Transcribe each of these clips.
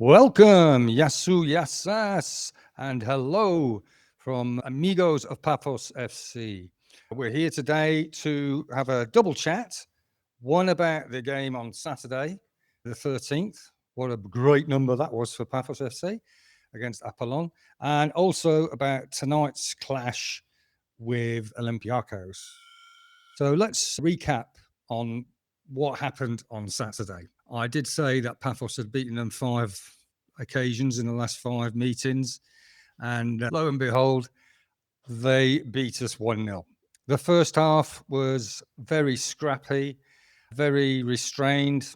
Welcome, Yasu Yasas, and hello from Amigos of Pafos FC. We're here today to have a double chat, one about the game on Saturday, the 13th. What a great number that was for Pafos FC against Apollon, and also about tonight's clash with Olympiakos. So let's recap on what happened on Saturday. I did say that Pafos had beaten them 5 occasions in the last 5 meetings, and lo and behold, they beat us 1-0. The first half was very scrappy, very restrained.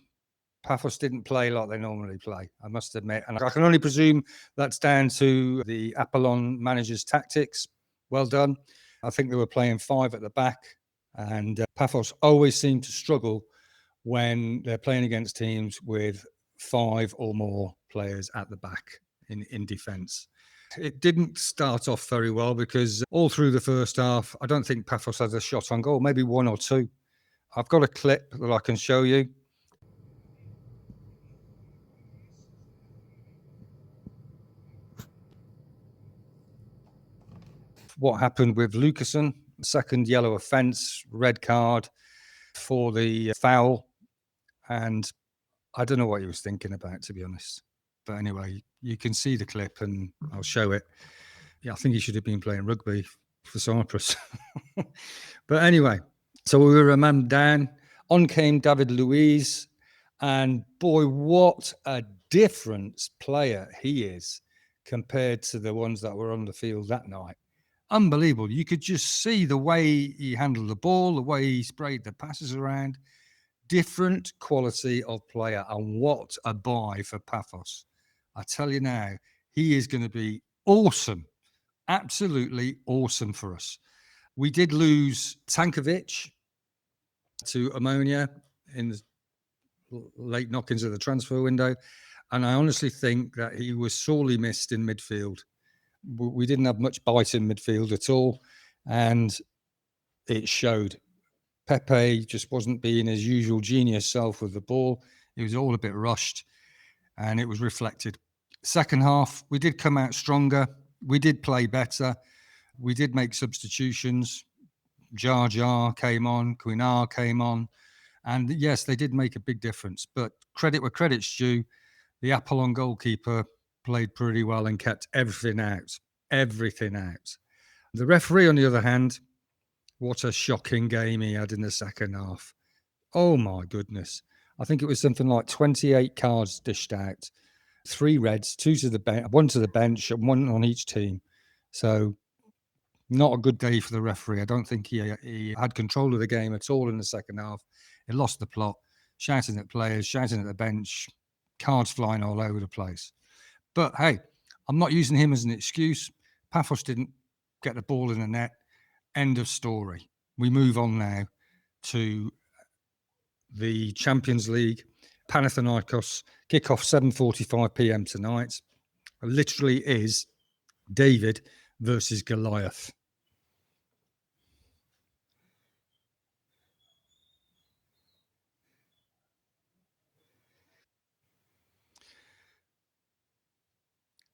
Pafos didn't play like they normally play, I must admit. And I can only presume that's down to the Apollon manager's tactics. Well done. I think they were playing 5 at the back, and Pafos always seem to struggle when they're playing against teams with 5 or more players at the back in defence. It didn't start off very well because all through the first half, I don't think Pafos had a shot on goal, maybe 1 or 2. I've got a clip that I can show you. What happened with Lucasen, second yellow offence, red card for the foul. And I don't know what he was thinking about, to be honest. But anyway, you can see the clip and I'll show it. Yeah, I think he should have been playing rugby for Cyprus. But anyway, so we were a man down. On came David Luiz. And boy, what a different player he is compared to the ones that were on the field that night. Unbelievable. You could just see the way he handled the ball, the way he sprayed the passes around. Different quality of player, and what a buy for Pafos. I tell you now, he is going to be awesome, absolutely awesome for us. We did lose Tankovic to ammonia in the late knockings of the transfer window, and I honestly think that he was sorely missed in midfield. We didn't have much bite in midfield at all, and it showed. Pepe just wasn't being his usual genius self with the ball. It was all a bit rushed, and it was reflected. Second half, we did come out stronger. We did play better. We did make substitutions. Jar Jar came on. Quinar came on. And yes, they did make a big difference. But credit where credit's due. The Apollon goalkeeper played pretty well and kept everything out. Everything out. The referee, on the other hand, what a shocking game he had in the second half. Oh, my goodness. I think it was something like 28 cards dished out. 3 reds, 2 to the bench, 1 to the bench, and 1 on each team. So not a good day for the referee. I don't think he had control of the game at all in the second half. He lost the plot, shouting at players, shouting at the bench, cards flying all over the place. But hey, I'm not using him as an excuse. Pafos didn't get the ball in the net. End of story. We move on now to the Champions League. Panathinaikos kick-off 7:45 p.m. tonight. It literally is David versus Goliath.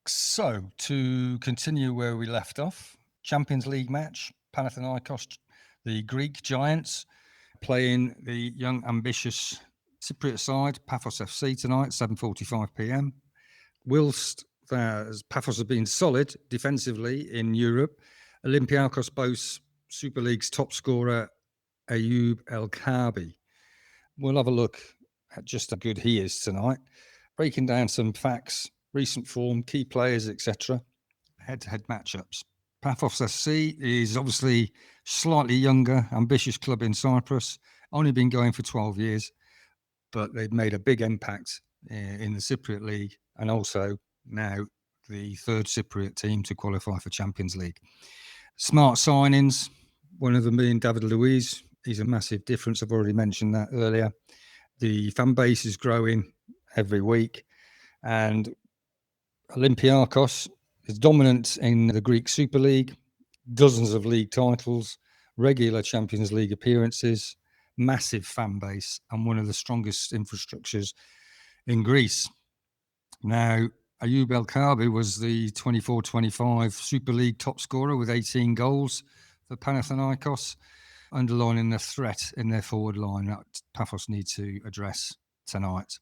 So, to continue where we left off, Champions League match, Panathinaikos, the Greek giants, playing the young, ambitious Cypriot side, Pafos FC tonight, 7:45 p.m. Whilst Pafos have been solid defensively in Europe, Olympiakos boasts Super League's top scorer, Ayoub El Kaabi. We'll have a look at just how good he is tonight, breaking down some facts, recent form, key players, etc. Head-to-head matchups. Pafos FC is obviously slightly younger, ambitious club in Cyprus, only been going for 12 years, but they've made a big impact in the Cypriot League, and also now the 3rd Cypriot team to qualify for Champions League. Smart signings, one of them being David Luiz. He's a massive difference. I've already mentioned that earlier. The fan base is growing every week, and Olympiakos is dominant in the Greek Super League, dozens of league titles, regular Champions League appearances, massive fan base, and one of the strongest infrastructures in Greece. Now, Ayoub El Kaabi was the 24-25 Super League top scorer with 18 goals for Panathinaikos, underlining the threat in their forward line that Pafos need to address tonight.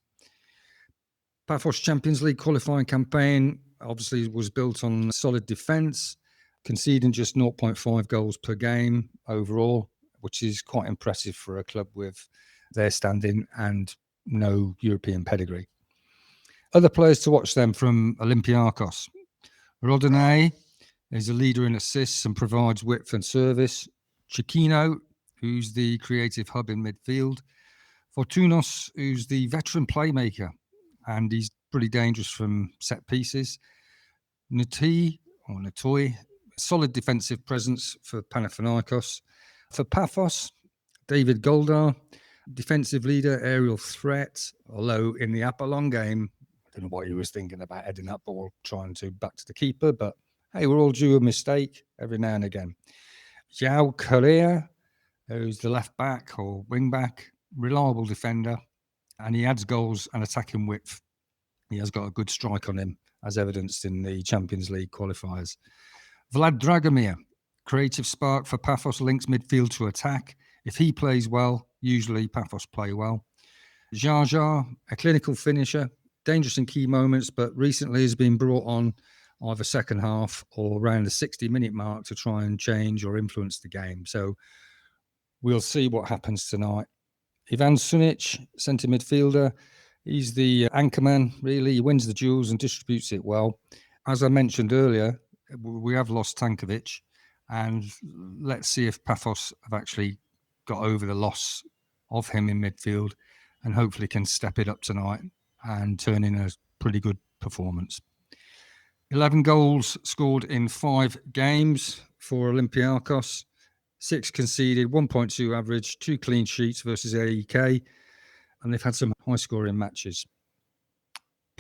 Pafos Champions League qualifying campaign obviously was built on solid defence, conceding just 0.5 goals per game overall, which is quite impressive for a club with their standing and no European pedigree. Other players to watch then from Olympiakos. Rodinei is a leader in assists and provides width and service. Chiquino, who's the creative hub in midfield. Fortunos, who's the veteran playmaker, and he's pretty dangerous from set pieces. Natoi, solid defensive presence for Panathinaikos. For Pafos, David Goldar, defensive leader, aerial threat, although in the Apollon game, I don't know what he was thinking about heading that ball, trying to back to the keeper, but hey, we're all due a mistake every now and again. João Correa, who's the left back or wing back, reliable defender, and he adds goals and attacking width. He has got a good strike on him, as evidenced in the Champions League qualifiers. Vlad Dragomir, creative spark for Pafos, links midfield to attack. If he plays well, usually Pafos play well. Jar, a clinical finisher, dangerous in key moments, but recently has been brought on either second half or around the 60-minute mark to try and change or influence the game. So we'll see what happens tonight. Ivan Sunic, centre midfielder, he's the anchorman, really. He wins the duels and distributes it well. As I mentioned earlier, we have lost Tankovic, and let's see if Pafos have actually got over the loss of him in midfield and hopefully can step it up tonight and turn in a pretty good performance. 11 goals scored in 5 games for Olympiakos, 6 conceded, 1.2 average, 2 clean sheets versus AEK, and they've had some high-scoring matches.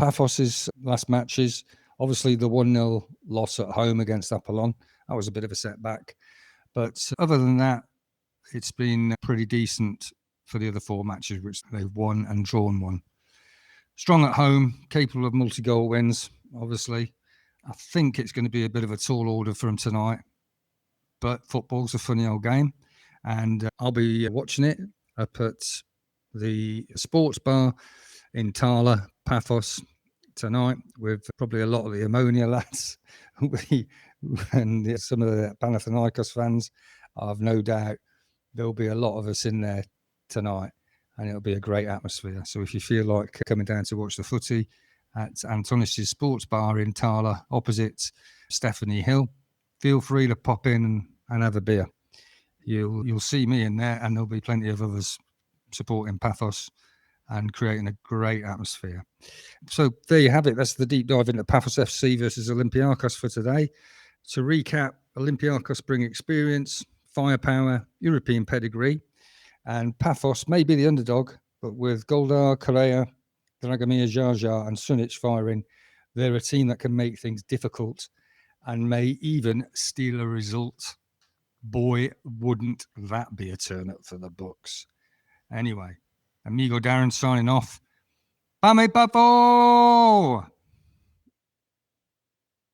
Pafos's last matches, obviously the 1-0 loss at home against Apollon, that was a bit of a setback. But other than that, it's been pretty decent for the other 4 matches, which they've won and drawn 1. Strong at home, capable of multi-goal wins, obviously. I think it's going to be a bit of a tall order for them tonight, but football's a funny old game, and I'll be watching it up at the sports bar in Tala, Pafos, tonight with probably a lot of the Ammonia lads and some of the Panathinaikos fans. I've no doubt there'll be a lot of us in there tonight, and it'll be a great atmosphere. So if you feel like coming down to watch the footy at Antonis' Sports Bar in Tala, opposite Stephanie Hill, feel free to pop in and have a beer. You'll see me in there, and there'll be plenty of others supporting Pafos and creating a great atmosphere. So there you have it. That's the deep dive into Pafos FC versus Olympiakos for today. To recap, Olympiakos bring experience, firepower, European pedigree, and Pafos may be the underdog, but with Goldar, Correa, Dragomir, Jar, and Sunic firing, they're a team that can make things difficult and may even steal a result. Boy, wouldn't that be a turn up for the books. Anyway, Amigo Darren signing off. Pame Papo!